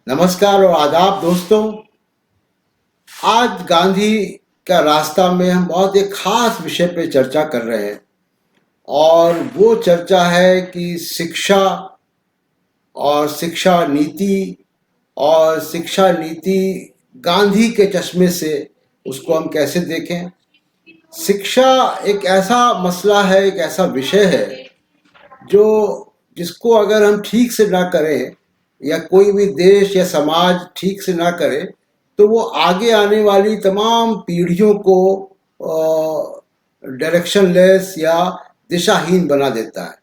नमस्कार और आदाब दोस्तों। आज गांधी का रास्ता में हम बहुत एक खास विषय पे चर्चा कर रहे हैं और वो चर्चा है कि शिक्षा और शिक्षा नीति और शिक्षा नीति गांधी के चश्मे से उसको हम कैसे देखें। शिक्षा एक ऐसा मसला है, एक ऐसा विषय है जो जिसको अगर हम ठीक से ना करें या कोई भी देश या समाज ठीक से ना करे तो वो आगे आने वाली तमाम पीढ़ियों को डायरेक्शनलेस या दिशाहीन बना देता है।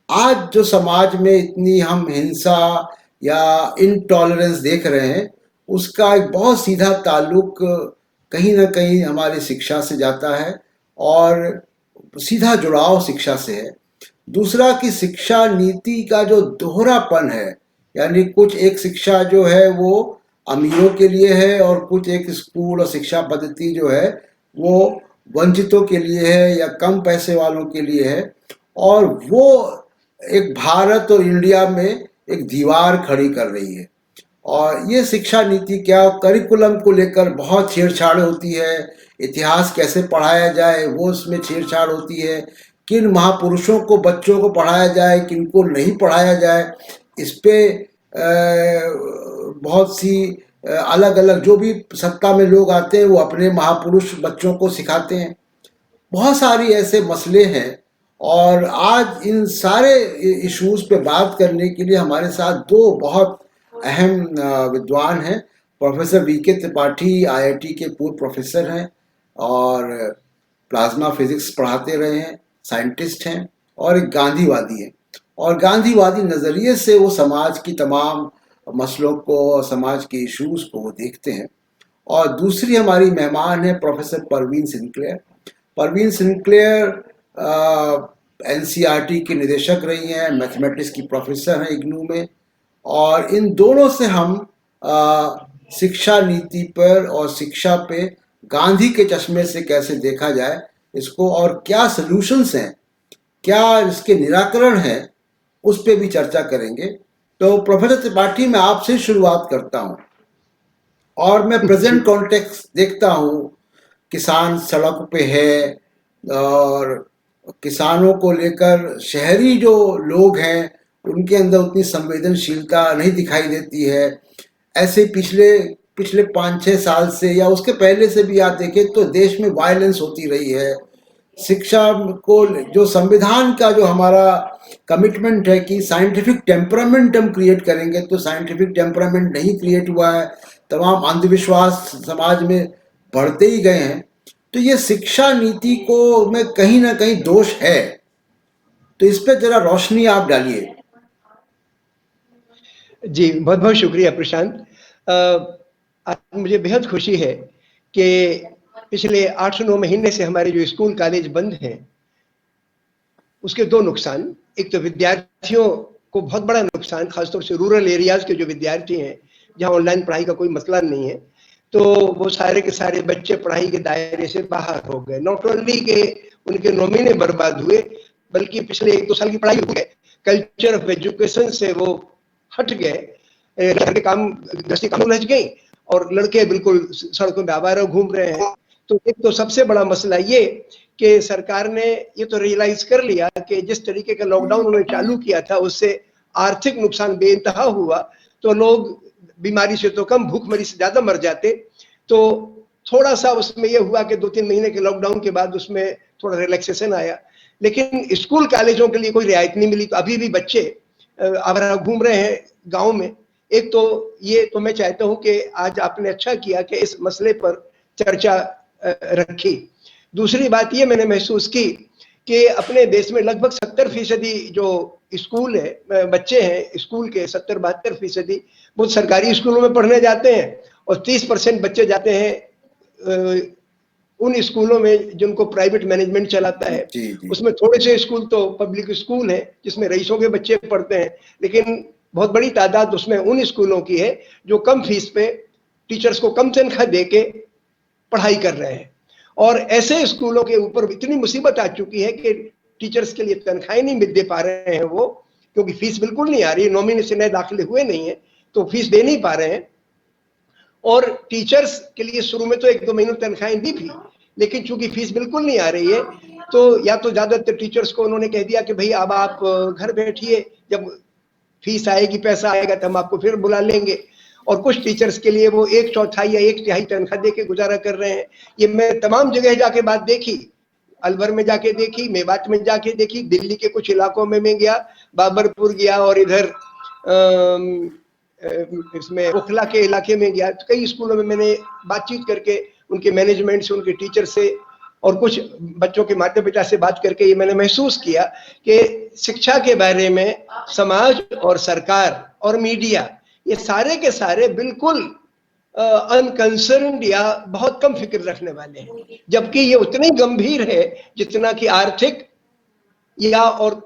आज जो समाज में इतनी हम हिंसा या इनटॉलरेंस देख रहे हैं उसका एक बहुत सीधा ताल्लुक कहीं ना कहीं हमारी शिक्षा से जाता है और सीधा जुड़ाव शिक्षा से है। दूसरा कि शिक्षा नीति का जो दोहरापन है, यानी कुछ एक शिक्षा जो है वो अमीरों के लिए है और कुछ एक स्कूल और शिक्षा पद्धति जो है वो वंचितों के लिए है या कम पैसे वालों के लिए है। और वो एक भारत और इंडिया में एक दीवार खड़ी कर रही है। और ये शिक्षा नीति क्या करिकुलम को लेकर बहुत छेड़छाड़ होती है। इतिहास कैसे पढ़ाया जाए वो उसमें छेड़छाड़ होती है। किन महापुरुषों को बच्चों को पढ़ाया जाए, किन को नहीं पढ़ाया जाए, इस पे बहुत सी अलग अलग जो भी सत्ता में लोग आते हैं वो अपने महापुरुष बच्चों को सिखाते हैं। बहुत सारी ऐसे मसले हैं और आज इन सारे इश्यूज पे बात करने के लिए हमारे साथ दो बहुत अहम विद्वान हैं। प्रोफेसर वीके त्रिपाठी आईआईटी के पूर्व प्रोफेसर हैं और प्लाज्मा फिजिक्स पढ़ाते रहे हैं, साइंटिस्ट हैं और एक गांधीवादी हैं। और गांधीवादी नज़रिए से वो समाज की तमाम मसलों को और समाज के इश्यूज को वो देखते हैं। और दूसरी हमारी मेहमान है professor Parveen Sinclair. Parveen Sinclair NCERT की निदेशक रही हैं, मैथमेटिक्स की प्रोफेसर हैं इग्नू में। और इन दोनों से हम शिक्षा नीति पर और शिक्षा पे गांधी के चश्मे से कैसे देखा जाए इसको और क्या सल्यूशंस हैं, क्या इसके निराकरण हैं, उस पे भी चर्चा करेंगे। तो प्रोफेसर त्रिपाठी मैं आपसे शुरुआत करता हूँ और मैं प्रेजेंट कॉन्टेक्स्ट देखता हूँ। किसान सड़क पे है और किसानों को लेकर शहरी जो लोग हैं उनके अंदर उतनी संवेदनशीलता नहीं दिखाई देती है। ऐसे पिछले पिछले 5-6 साल से या उसके पहले से भी आप देखें तो देश में वायलेंस होती रही है। शिक्षा को जो संविधान का जो हमारा कमिटमेंट है कि साइंटिफिक टेम्परामेंट हम क्रिएट करेंगे, तो साइंटिफिक टेम्परामेंट नहीं क्रिएट हुआ है। तमाम अंधविश्वास समाज में बढ़ते ही गए हैं। तो ये शिक्षा नीति को में कहीं ना कहीं दोष है। तो इस पे जरा रोशनी आप डालिए। जी बहुत बहुत शुक्रिया प्रशांत। आज मुझे बेहद खुशी है कि पिछले 8 से 9 महीने से हमारे जो स्कूल कॉलेज बंद हैं उसके दो नुकसान। एक तो विद्यार्थियों को बहुत बड़ा नुकसान, खासतौर से रूरल एरियाज के जो विद्यार्थी हैं जहां ऑनलाइन पढ़ाई का कोई मसला नहीं है, तो वो सारे के सारे बच्चे पढ़ाई के दायरे से बाहर हो गए। नॉट ओनली के उनके नॉमिने बर्बाद हुए बल्कि पिछले 1-2 साल की पढ़ाई हो गए, कल्चर ऑफ एजुकेशन से वो हट गए, घर के काम गृहस्थी काम उलझ गई और लड़के बिल्कुल सड़कों में आवारा घूम रहे हैं। तो एक तो सबसे बड़ा मसला ये कि सरकार ने ये तो रियलाइज कर लिया कि जिस तरीके का लॉकडाउन उन्होंने चालू किया था उससे आर्थिक नुकसान बेइंतहा हुआ, तो लोग बीमारी से तो कम भूखमरी से ज्यादा मर जाते। तो थोड़ा सा उसमें ये हुआ कि 2-3 महीने के लॉकडाउन के बाद उसमें थोड़ा रिलैक्सेशन आया, लेकिन स्कूल कॉलेजों के लिए कोई रियायत नहीं मिली। तो अभी भी बच्चे आवारा घूम रहे हैं गाँव में। एक तो ये तो मैं चाहता हूँ कि आज आपने अच्छा किया कि इस मसले पर चर्चा रखी। दूसरी बात ये मैंने महसूस की कि अपने देश में लगभग 70% जो स्कूल है बच्चे हैं स्कूल के 70-72% वो सरकारी स्कूलों में पढ़ने जाते हैं और 30% बच्चे जाते हैं उन स्कूलों में जिनको प्राइवेट मैनेजमेंट चलाता है। जी, जी। उसमें थोड़े से स्कूल तो पब्लिक स्कूल है जिसमें रईसों के बच्चे पढ़ते हैं, लेकिन बहुत बड़ी तादाद उसमें उन स्कूलों की है जो कम फीस पे टीचर्स को कम तनख्वाह दे के पढ़ाई कर रहे हैं। और ऐसे स्कूलों के ऊपर इतनी मुसीबत आ चुकी है कि टीचर्स के लिए तनख्वाहें नहीं दे पा रहे हैं वो, क्योंकि फीस बिल्कुल नहीं आ रही, नॉमिनी से नए दाखिले हुए नहीं है। तो फीस दे नहीं पा रहे हैं। और टीचर्स के लिए शुरू में तो 1-2 महीनों तनख्वाहें दी थी, लेकिन चूंकि फीस बिल्कुल नहीं आ रही है, तो या तो ज्यादातर टीचर्स को उन्होंने कह दिया कि भाई अब आप घर बैठिए, जब फीस आएगी, पैसा आएगा तो हम आपको फिर बुला लेंगे। और कुछ टीचर्स के लिए वो 1/4 या 1/3 तनख्वाह दे के गुजारा कर रहे हैं। ये मैं तमाम जगह जाके बात देखी, अलवर में जाके देखी, मेवात में जाके देखी, दिल्ली के कुछ इलाकों में मैं गया, बाबरपुर गया, और इधर इसमें ओखला के इलाके में गया। कई स्कूलों में मैंने बातचीत करके उनके मैनेजमेंट से, उनके टीचर से और कुछ बच्चों के माता पिता से बात करके ये मैंने महसूस किया कि शिक्षा के बारे में समाज और सरकार और मीडिया, ये सारे के सारे बिल्कुल अनकंसर्न्ड या बहुत कम फिक्र रखने वाले हैं, जबकि ये उतने गंभीर है जितना कि आर्थिक या और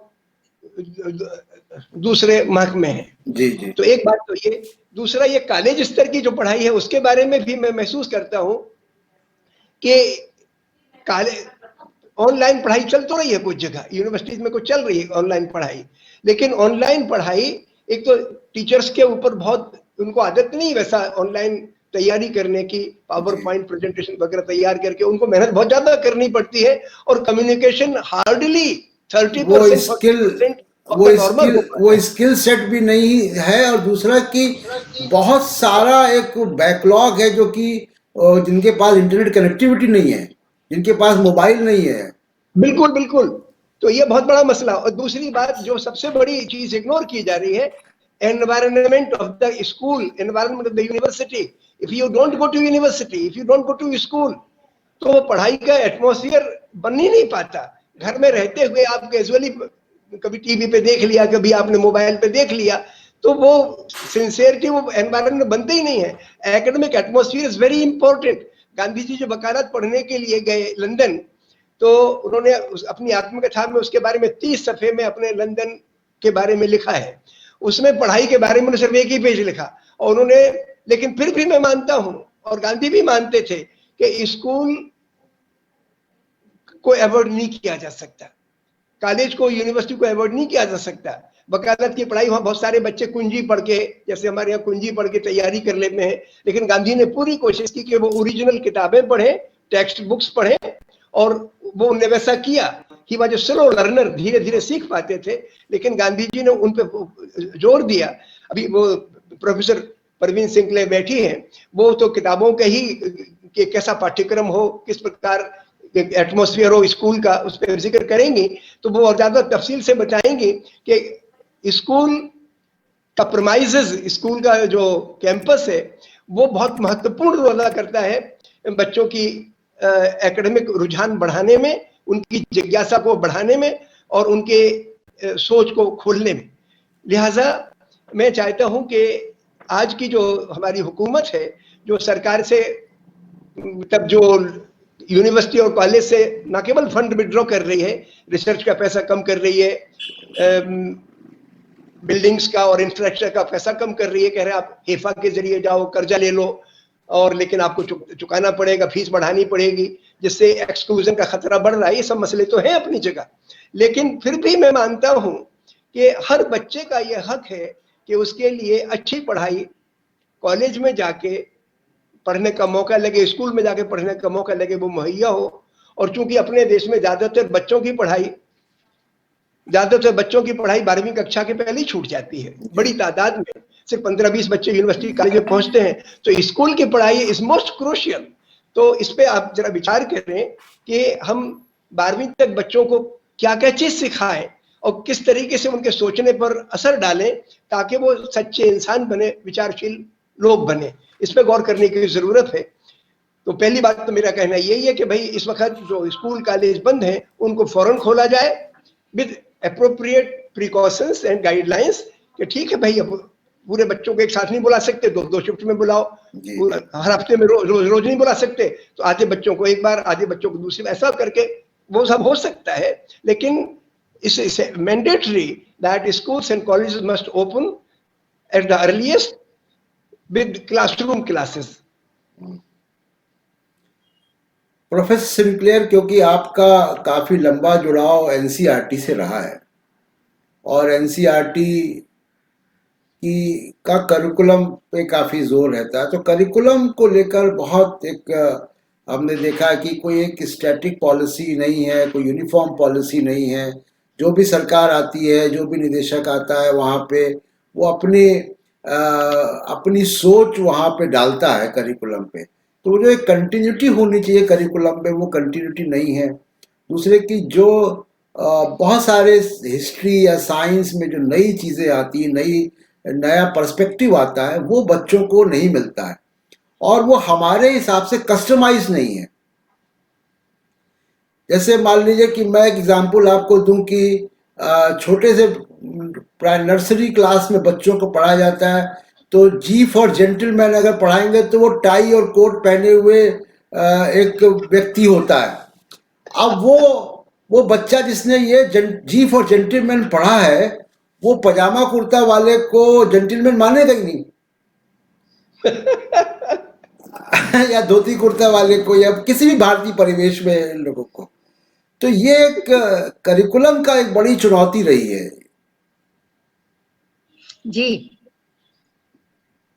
दूसरे महकमे हैं। जी जी। तो एक बात तो ये, दूसरा ये कॉलेज स्तर की जो पढ़ाई है उसके बारे में भी मैं महसूस करता हूं कि कॉलेज ऑनलाइन पढ़ाई चल तो रही है, कुछ जगह यूनिवर्सिटीज में कुछ चल रही है ऑनलाइन पढ़ाई, लेकिन ऑनलाइन पढ़ाई एक तो टीचर्स के ऊपर बहुत, उनको आदत नहीं वैसा ऑनलाइन तैयारी करने की, पावर पॉइंट प्रेजेंटेशन वगैरह तैयार करके उनको मेहनत बहुत ज्यादा करनी पड़ती है, और कम्युनिकेशन हार्डली 30% वो स्किल सेट भी नहीं है। और दूसरा कि बहुत सारा एक बैकलॉग है जो कि जिनके पास इंटरनेट कनेक्टिविटी नहीं है, जिनके पास मोबाइल नहीं है। बिल्कुल बिल्कुल, तो ये बहुत बड़ा मसला। और दूसरी बात जो सबसे बड़ी चीज इग्नोर की जा रही है, environment of the school, environment of the university. If you don't go to university, if you don't go to school, तो पढ़ाई का एटमॉस्फेयर बन ही नहीं पाता। घर में रहते हुए आप कैजुअली कभी टीवी पे देख लिया, कभी आपने मोबाइल पे देख लिया, तो वो सिंसियरिटी, वो एनवायरनमेंट बनते ही नहीं है। Academic atmosphere is very important. Gandhi ji जो वकालत पढ़ने के लिए गए लंदन, तो उन्होंने अपनी आत्मकथा में उसके बारे में 30 सफ़े में अपने लंदन के बारे में लिखा है। उसमें पढ़ाई के बारे में सिर्फ 1 ही पेज लिखा, और उन्होंने, लेकिन फिर भी मैं मानता हूं, और गांधी भी मानते थे, कि स्कूल को अवॉइड नहीं किया जा सकता, कॉलेज को, यूनिवर्सिटी को अवॉइड नहीं किया जा सकता। वकालत की पढ़ाई, वहां बहुत सारे बच्चे कुंजी पढ़ के, जैसे हमारे यहाँ कुंजी पढ़ के तैयारी कर लेते हैं, लेकिन गांधी ने पूरी कोशिश की कि वो ओरिजिनल किताबें पढ़े, टेक्स्ट बुक्स पढ़े, और वो उनने वैसा किया। He was a slow learner, धीरे धीरे सीख पाते थे, लेकिन गांधी जी ने उन पे जोर दिया। अभी वो प्रोफेसर परवीन सिंह बैठी हैं, वो तो किताबों के ही, कि कैसा पाठ्यक्रम हो, किस प्रकार एटमॉस्फेयर हो स्कूल का, उस पर जिक्र करेंगी, तो वो और ज्यादा तफसील से बताएंगे कि स्कूल का प्रमाइजेस, स्कूल का जो कैंपस है, वो बहुत महत्वपूर्ण रोल अदा करता है बच्चों की एकेडमिक रुझान बढ़ाने में, उनकी जिज्ञासा को बढ़ाने में, और उनके सोच को खोलने में। लिहाजा मैं चाहता हूं कि आज की जो हमारी हुकूमत है, जो सरकार से, तब जो यूनिवर्सिटी और कॉलेज से न केवल फंड विड्रॉ कर रही है, रिसर्च का पैसा कम कर रही है, बिल्डिंग्स का और इंफ्रास्ट्रक्चर का पैसा कम कर रही है, कह रहे आप हेफा के जरिए जाओ, कर्जा ले लो, और लेकिन आपको चुकाना पड़ेगा, फीस बढ़ानी पड़ेगी, जिससे एक्सक्लूजन का खतरा बढ़ रहा है। ये सब मसले तो हैं अपनी जगह, लेकिन फिर भी मैं मानता हूं कि हर बच्चे का यह हक है कि उसके लिए अच्छी पढ़ाई कॉलेज में जाके पढ़ने का मौका लगे, स्कूल में जाके पढ़ने का मौका लगे, वो मुहैया हो। और चूंकि अपने देश में ज्यादातर बच्चों की पढ़ाई 12वीं कक्षा के पहले ही छूट जाती है, बड़ी तादाद में, सिर्फ 15-20 बच्चे यूनिवर्सिटी कॉलेज में पहुंचते हैं, तो स्कूल की पढ़ाई इज मोस्ट क्रूशियल। तो इस पे आप जरा विचार करें कि हम 12वीं तक बच्चों को क्या क्या चीज सिखाएं, और किस तरीके से उनके सोचने पर असर डालें, ताकि वो सच्चे इंसान बने, विचारशील लोग बने। इस पे गौर करने की जरूरत है। तो पहली बात तो मेरा कहना यही है कि भाई इस वक्त जो स्कूल कॉलेज बंद हैं, उनको फौरन खोला जाए with appropriate precautions and guidelines, कि ठीक है भाई, अब पूरे बच्चों को एक साथ नहीं बुला सकते, 2-2 शिफ्ट में बुलाओ, हर हफ्ते में रोज नहीं बुला सकते, तो आधे बच्चों को एक बार, आधे बच्चों को दूसरी, ऐसा करके वो सब हो सकता है। लेकिन इस mandatory that schools and colleges must open at the earliest with classroom classes. Professor Sinclair, क्योंकि आपका काफी लंबा जुड़ाव एनसीईआरटी से रहा है, और एनसीईआरटी की का करिकुलम पे काफी जोर रहता है। तो करिकुलम को लेकर बहुत एक हमने देखा है कि कोई एक स्टैटिक पॉलिसी नहीं है, कोई यूनिफॉर्म पॉलिसी नहीं है। जो भी सरकार आती है, जो भी निदेशक आता है, वहाँ पे वो अपनी सोच वहाँ पे डालता है करिकुलम पे। तो वो जो एक कंटिन्यूटी होनी चाहिए करिकुलम में, वो कंटिन्यूटी नहीं है। दूसरे की जो बहुत सारे हिस्ट्री या साइंस में जो नई चीज़ें आती हैं, नया पर्सपेक्टिव आता है, वो बच्चों को नहीं मिलता है, और वो हमारे हिसाब से कस्टमाइज नहीं है। जैसे मान लीजिए कि मैं एक एग्जांपल आपको दूं कि छोटे से प्राय नर्सरी क्लास में बच्चों को पढ़ाया जाता है, तो जी फॉर जेंटलमैन अगर पढ़ाएंगे तो वो टाई और कोट पहने हुए एक व्यक्ति होता है। अब वो बच्चा जिसने ये जी फॉर जेंटलमैन पढ़ा है, वो पजामा कुर्ता वाले को जेंटलमैन मानेगा ही नहीं। या धोती कुर्ता वाले को, या किसी भी भारतीय परिवेश में लोगों को। तो ये एक करिकुलम का एक बड़ी चुनौती रही है। जी,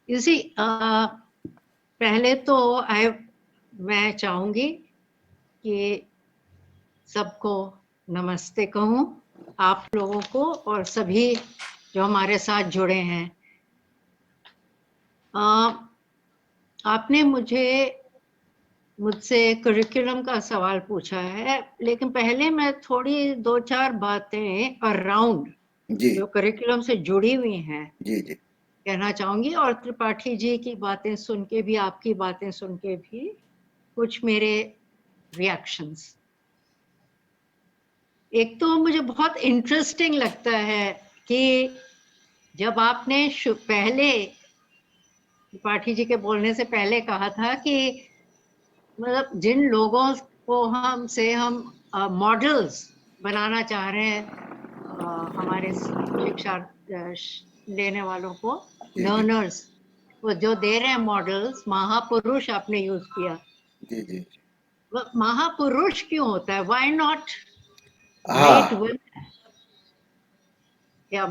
इसी पहले तो मैं चाहूंगी कि सबको नमस्ते कहूं, आप लोगों को और सभी जो हमारे साथ जुड़े हैं। आपने मुझसे करिकुलम का सवाल पूछा है, लेकिन पहले मैं थोड़ी 2-4 बातें अराउंड जी जो करिकुलम से जुड़ी हुई हैं जी जी कहना चाहूंगी, और त्रिपाठी जी की बातें सुन के भी, आपकी बातें सुन के भी कुछ मेरे रिएक्शंस। एक तो मुझे बहुत इंटरेस्टिंग लगता है कि जब आपने पहले त्रिपाठी जी के बोलने से पहले कहा था कि मतलब जिन लोगों को हम मॉडल्स बनाना चाह रहे हैं, हमारे शिक्षा लेने वालों को, जी जी लर्नर्स, वो जो दे रहे हैं मॉडल्स, महापुरुष आपने यूज किया। जी जी जी। महापुरुष क्यों होता है? व्हाई नॉट ग्रेट हाँ वुमेन या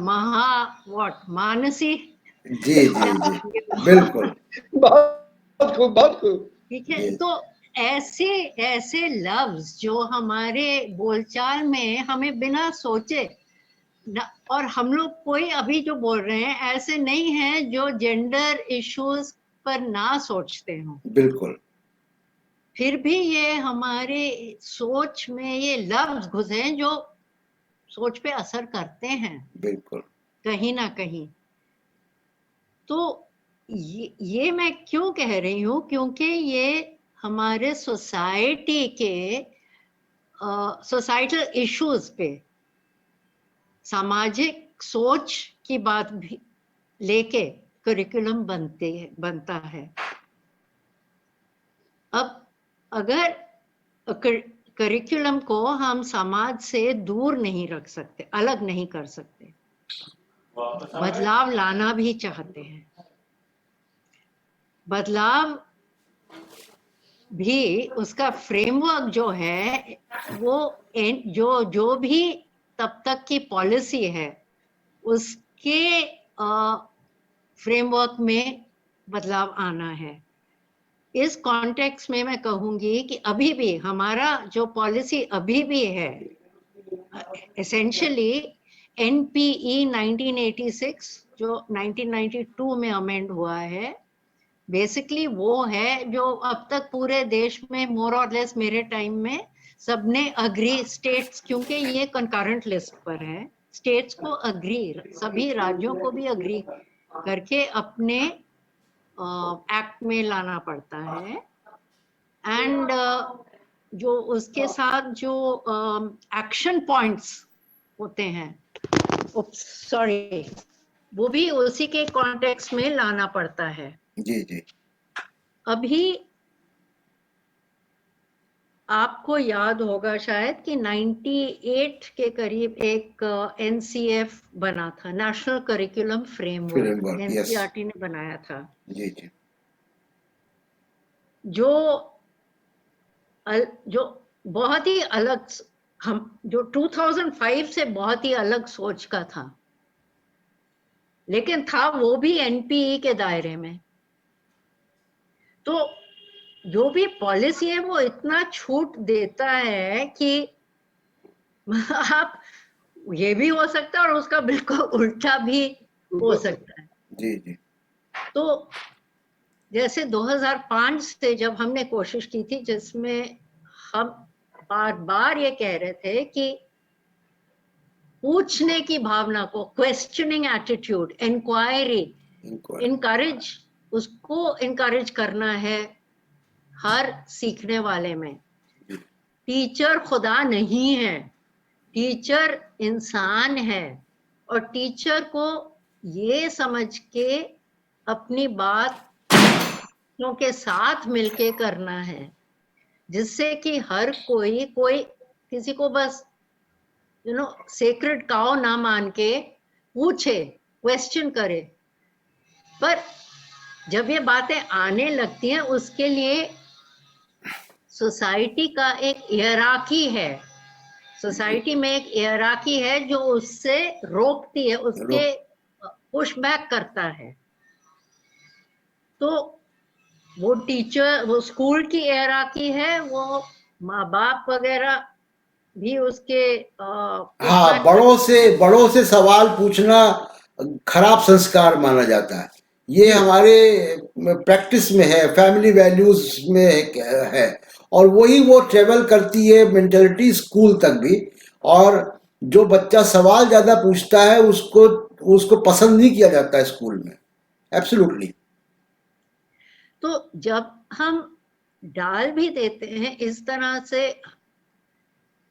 मानसी? जी जी जी बिल्कुल। बहुत खूब, बहुत खूब। ठीक है, जी तो ऐसे ऐसे लफ्ज जो हमारे बोलचाल में हमें बिना सोचे और हम लोग कोई अभी जो बोल रहे हैं ऐसे नहीं है जो जेंडर इश्यूज पर ना सोचते हो, बिल्कुल फिर भी ये हमारे सोच में ये लफ्ज घुसे हैं जो सोच पे असर करते हैं बिल्कुल। कहीं ना कहीं। तो ये मैं क्यों कह रही हूँ? क्योंकि ये हमारे सोसाइटी के सोसाइटल इश्यूज पे, सामाजिक सोच की बात भी लेके करिकुलम बनता है। अब अगर करिकुलम को हम समाज से दूर नहीं रख सकते, अलग नहीं कर सकते, बदलाव लाना भी चाहते हैं, बदलाव भी उसका फ्रेमवर्क जो है वो जो भी तब तक की पॉलिसी है उसके फ्रेमवर्क में बदलाव आना है। इस कॉन्टेक्स्ट में मैं कहूंगी कि अभी भी हमारा जो पॉलिसी अभी भी है, एसेंशियली एनपीई 1986 जो 1992 में अमेंड हुआ है, बेसिकली वो है जो अब तक पूरे देश में मोर और लेस मेरे टाइम में सबने अग्री, स्टेट्स, क्योंकि ये कंकरेंट लिस्ट पर है, स्टेट्स को अग्री, सभी राज्यों को भी अग्री करके अपने एक्ट में लाना पड़ता है। एंड जो उसके साथ जो एक्शन पॉइंट्स होते हैं, सॉरी, वो भी उसी के कॉन्टेक्स्ट में लाना पड़ता है। जी जी अभी आपको याद होगा शायद कि 98 के करीब एक एनसीएफ बना था, national curriculum framework, framework, yes. NCERT ने बनाया था, जी जी जो जो बहुत ही अलग, हम जो 2005 से बहुत ही अलग सोच का था। लेकिन था वो भी एनपीई के दायरे में। तो जो भी पॉलिसी है वो इतना छूट देता है कि आप, ये भी हो सकता है और उसका बिल्कुल उल्टा भी हो सकता है। जी जी। तो जैसे 2005 से जब हमने कोशिश की थी, जिसमें हम बार बार ये कह रहे थे कि पूछने की भावना को, क्वेश्चनिंग एटीट्यूड, इंक्वायरी, इनकरेज, उसको इनकरेज करना है हर सीखने वाले में। टीचर खुदा नहीं है, टीचर इंसान है, और टीचर को ये समझ के अपनी बात के साथ मिलके करना है, जिससे कि हर कोई किसी को बस सेक्रेड काउ ना मान के पूछे, क्वेश्चन करे। पर जब ये बातें आने लगती हैं, उसके लिए सोसाइटी का एक हियरार्की है, सोसाइटी में एक हियरार्की है जो उससे रोकती है, उसके पुश बैक करता है। तो वो टीचर, वो स्कूल की हियरार्की है, वो माँ बाप वगैरह भी उसके हाँ, बड़ों से सवाल पूछना खराब संस्कार माना जाता है। ये हमारे प्रैक्टिस में है, फैमिली वैल्यूज में है, और वही वो ट्रेवल करती है मेंटेलिटी स्कूल तक भी। और जो बच्चा सवाल ज्यादा पूछता है उसको पसंद नहीं किया जाता है स्कूल में। एब्सोल्युटली। तो जब हम डाल भी देते हैं इस तरह से,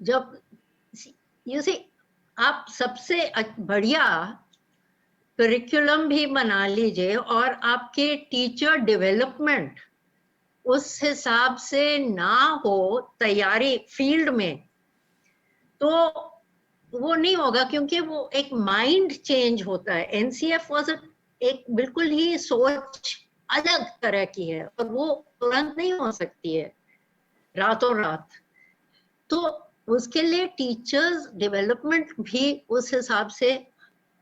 जब यू सी आप सबसे बढ़िया करिकुलम भी बना लीजिए और आपके टीचर डेवलपमेंट उस हिसाब से ना हो तैयारी फील्ड में, तो वो नहीं होगा, क्योंकि वो एक माइंड चेंज होता है। एनसीएफ वाज एक बिल्कुल ही सोच अलग तरह की है, और वो तुरंत नहीं हो सकती है, रातों रात। तो उसके लिए टीचर्स डेवलपमेंट भी उस हिसाब से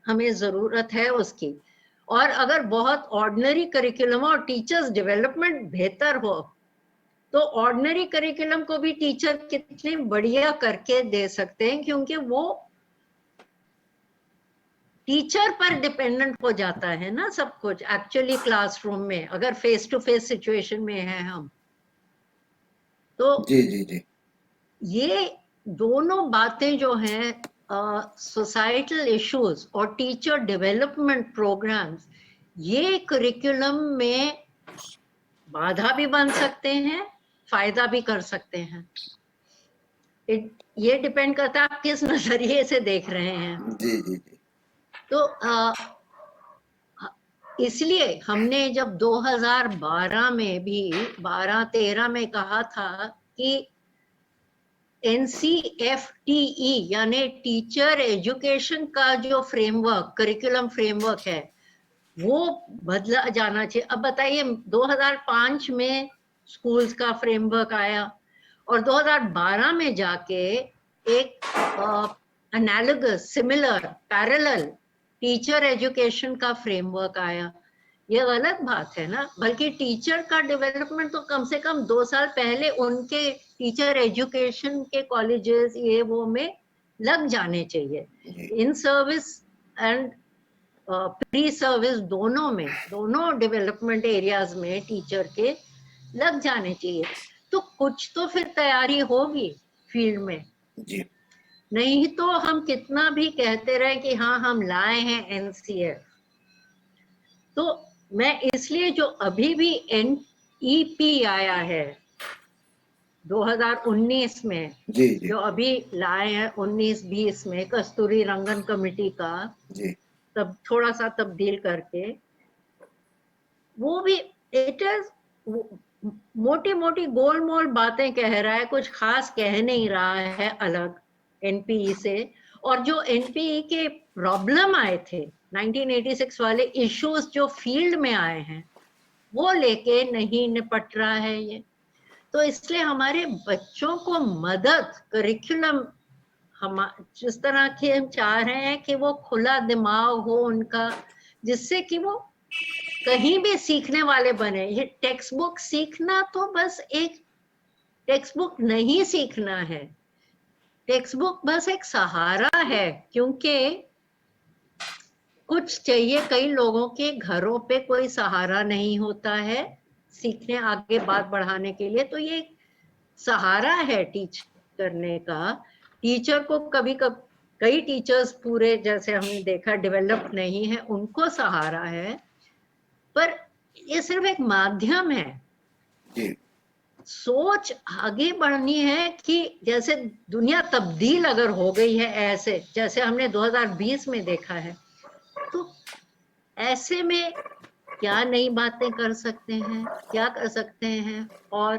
हमें जरूरत है उसकी। और अगर बहुत ऑर्डिनरी करिकुलम और टीचर्स डेवलपमेंट बेहतर हो, तो ऑर्डिनरी करिकुलम को भी टीचर कितने बढ़िया करके दे सकते हैं, क्योंकि वो टीचर पर डिपेंडेंट हो जाता है ना सब कुछ। एक्चुअली क्लासरूम में अगर फेस टू फेस सिचुएशन में है हम, तो जी जी जी। ये दोनों बातें जो हैं, सोसाइटल इश्यूज और टीचर डेवलपमेंट प्रोग्राम्स, ये करिकुलम में बाधा भी बन सकते हैं, फायदा भी कर सकते हैं। ये डिपेंड करता है आप किस नजरिए से देख रहे हैं। जी जी जी। तो इसलिए हमने जब 2012 में भी 12-13 में कहा था कि NCFTE यानी टीचर एजुकेशन का जो फ्रेमवर्क, करिकुलम फ्रेमवर्क है, वो बदला जाना चाहिए। अब बताइए, 2005 में स्कूल्स का फ्रेमवर्क आया और 2012 में जाके एक analogous, similar, parallel teacher education का फ्रेमवर्क आया। ये गलत बात है ना। बल्कि टीचर का डेवलपमेंट तो कम से कम 2 साल पहले उनके टीचर एजुकेशन के कॉलेजेस ये वो में लग जाने चाहिए, in service and pre service, दोनों में, दोनों डेवलपमेंट एरियाज में टीचर के लग जाने चाहिए। तो कुछ तो फिर तैयारी होगी फील्ड में। जी। नहीं तो हम कितना भी कहते रहे कि हाँ हम लाए हैं एनसीएफ। तो मैं इसलिए जो अभी भी NEP आया है 2019 में, जी जी जो अभी लाए हैं 19-20 में कस्तूरी रंगन कमेटी का, जी। तब थोड़ा सा तब्दील करके, वो भी इट इज मोटी मोटी गोल मोल बातें कह रहा है, कुछ खास कह नहीं रहा है अलग एनपीई से। और जो एनपीई के प्रॉब्लम आए थे 1986 वाले इश्यूज जो फील्ड में आए हैं, वो लेके नहीं निपट रहा है ये। तो इसलिए हमारे बच्चों को मदद, करिकुलम हम जिस तरह के हम चाह रहे हैं कि वो खुला दिमाग हो उनका, जिससे कि वो कहीं भी सीखने वाले बने। ये टेक्स्ट बुक सीखना तो बस एक टेक्स्ट बुक नहीं सीखना है, टेक्स्ट बुक बस एक सहारा है, क्योंकि कुछ चाहिए, कई लोगों के घरों पे कोई सहारा नहीं होता है सीखने आगे बात बढ़ाने के लिए, तो ये सहारा है टीच करने का। टीचर को कभी कई टीचर्स पूरे, जैसे हमने देखा, डेवलप नहीं है, उनको सहारा है, पर ये सिर्फ एक माध्यम है। जी सोच आगे बढ़नी है कि जैसे दुनिया तब्दील अगर हो गई है, ऐसे जैसे हमने 2020 में देखा है, तो ऐसे में क्या नई बातें कर सकते हैं, क्या कर सकते हैं और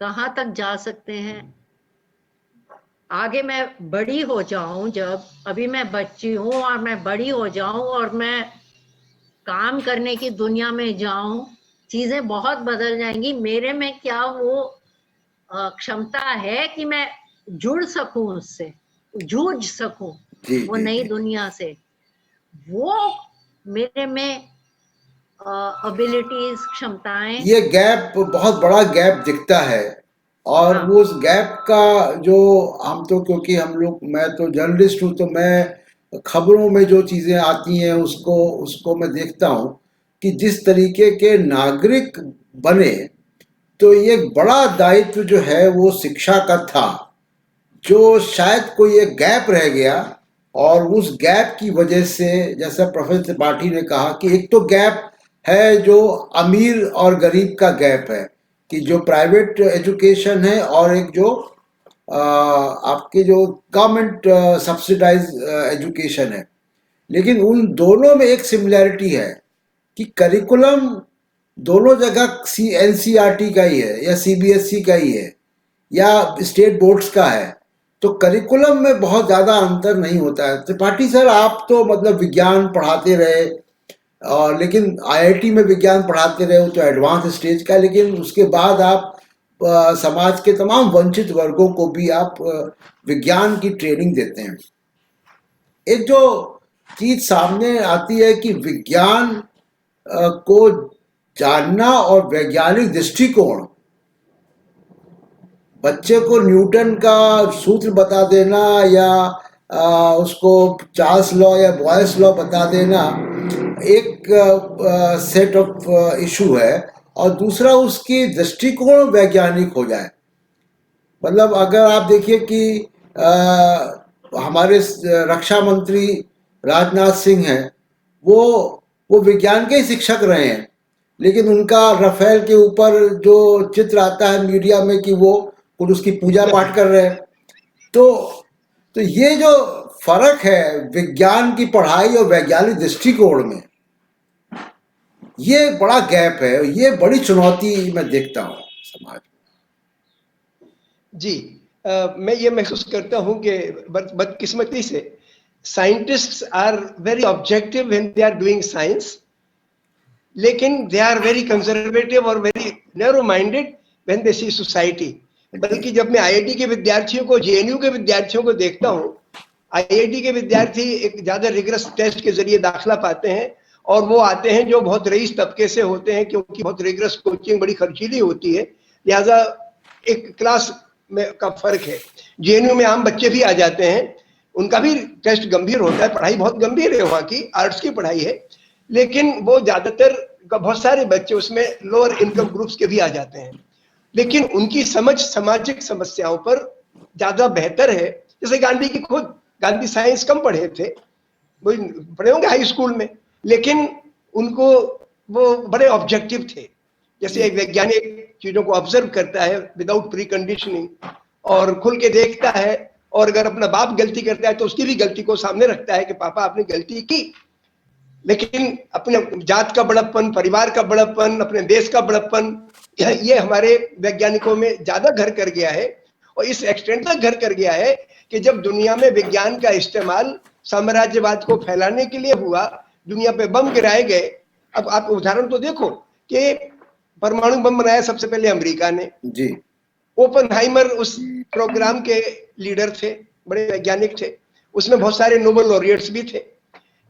कहाँ तक जा सकते हैं। आगे मैं बड़ी हो जाऊं, जब अभी मैं बच्ची हूं और मैं बड़ी हो जाऊं और मैं काम करने की दुनिया में जाऊं, चीजें बहुत बदल जाएंगी। मेरे में क्या वो क्षमता है कि मैं जुड़ सकूं उससे, जूझ सकूं जी वो जी नई जी। दुनिया से, वो मेरे में एबिलिटीज, क्षमताएं। ये गैप, बहुत बड़ा गैप दिखता है, और हाँ वो उस गैप का जो हम तो, क्योंकि हम लोग, मैं तो जर्नलिस्ट हूँ, तो मैं खबरों में जो चीज़ें आती हैं उसको उसको मैं देखता हूँ कि जिस तरीके के नागरिक बने, तो ये बड़ा दायित्व जो है वो शिक्षा का था, जो शायद कोई एक गैप रह गया। और उस गैप की वजह से, जैसा प्रोफेसर त्रिपाठी ने कहा, कि एक तो गैप है जो अमीर और गरीब का गैप है, कि जो प्राइवेट एजुकेशन है और एक जो आपके जो गवर्नमेंट सब्सिडाइज एजुकेशन है। लेकिन उन दोनों में एक सिमिलैरिटी है कि करिकुलम दोनों जगह एनसीईआरटी का ही है या सीबीएसई का ही है या स्टेट बोर्ड्स का है, तो करिकुलम में बहुत ज़्यादा अंतर नहीं होता है। त्रिपाठी सर, आप तो मतलब विज्ञान पढ़ाते रहे, और लेकिन आईआईटी में विज्ञान पढ़ाते रहे, वो तो एडवांस स्टेज का, लेकिन उसके बाद आप समाज के तमाम वंचित वर्गों को भी आप विज्ञान की ट्रेनिंग देते हैं। एक जो चीज सामने आती है कि विज्ञान को जानना और वैज्ञानिक दृष्टिकोण, बच्चे को न्यूटन का सूत्र बता देना या उसको चार्ल्स लॉ या बॉयस लॉ बता देना एक सेट ऑफ इशू है, और दूसरा उसकी दृष्टिकोण वैज्ञानिक हो जाए। मतलब अगर आप देखिए कि हमारे रक्षा मंत्री राजनाथ सिंह हैं, वो विज्ञान के ही शिक्षक रहे हैं, लेकिन उनका राफेल के ऊपर जो चित्र आता है मीडिया में कि वो कुछ उसकी पूजा पाठ कर रहे हैं, तो ये जो फर्क है विज्ञान की पढ़ाई और वैज्ञानिक दृष्टिकोण में, ये बड़ा गैप है, ये बड़ी चुनौती मैं देखता हूँ समाज में। जी, मैं ये महसूस करता हूँ कि बदकिस्मती से scientists are very objective when they are doing science, लेकिन दे आर वेरी कंजर्वेटिव और very narrow minded when they see society. बल्कि जब मैं आईआईटी के विद्यार्थियों को, जेएनयू के विद्यार्थियों को देखता हूँ, आईआईटी के विद्यार्थी एक ज्यादा रिगरस टेस्ट के जरिए दाखिला पाते हैं, और वो आते हैं जो बहुत रईस तबके से होते हैं, क्योंकि बहुत रिगरस कोचिंग बड़ी खर्चीली होती है, लिहाजा एक क्लास में का फर्क है। जेएनयू में आम बच्चे भी आ जाते हैं, उनका भी टेस्ट गंभीर होता है, पढ़ाई बहुत गंभीर है, वहाँ की आर्ट्स की पढ़ाई है, लेकिन वो ज्यादातर बहुत सारे बच्चे उसमें लोअर इनकम ग्रुप्स के भी आ जाते हैं, लेकिन उनकी समझ सामाजिक समस्याओं पर ज्यादा बेहतर है। जैसे गांधी की खुद, गांधी साइंस कम पढ़े थे, वो पढ़े होंगे हाई स्कूल में, लेकिन उनको वो बड़े ऑब्जेक्टिव थे। जैसे एक वैज्ञानिक चीजों को ऑब्जर्व करता है विदाउट प्री कंडीशनिंग, और खुल के देखता है, और अगर अपना बाप गलती करता है तो उसकी भी गलती को सामने रखता है कि पापा आपने गलती की, लेकिन अपने जात का बड़प्पन, परिवार का बड़प्पन, अपने देश का बड़प्पन, ये हमारे वैज्ञानिकों में ज्यादा घर कर गया है। और इस एक्सटेंट तक घर कर गया है कि जब दुनिया में विज्ञान का इस्तेमाल साम्राज्यवाद को फैलाने के लिए हुआ, दुनिया पे बम गिराए गए। अब आप उदाहरण तो देखो कि परमाणु बम बनाया सबसे पहले अमेरिका ने जी। ओपनहाइमर उस प्रोग्राम के लीडर थे, बड़े वैज्ञानिक थे, उसमें बहुत सारे नोबेल लॉरिएट्स भी थे।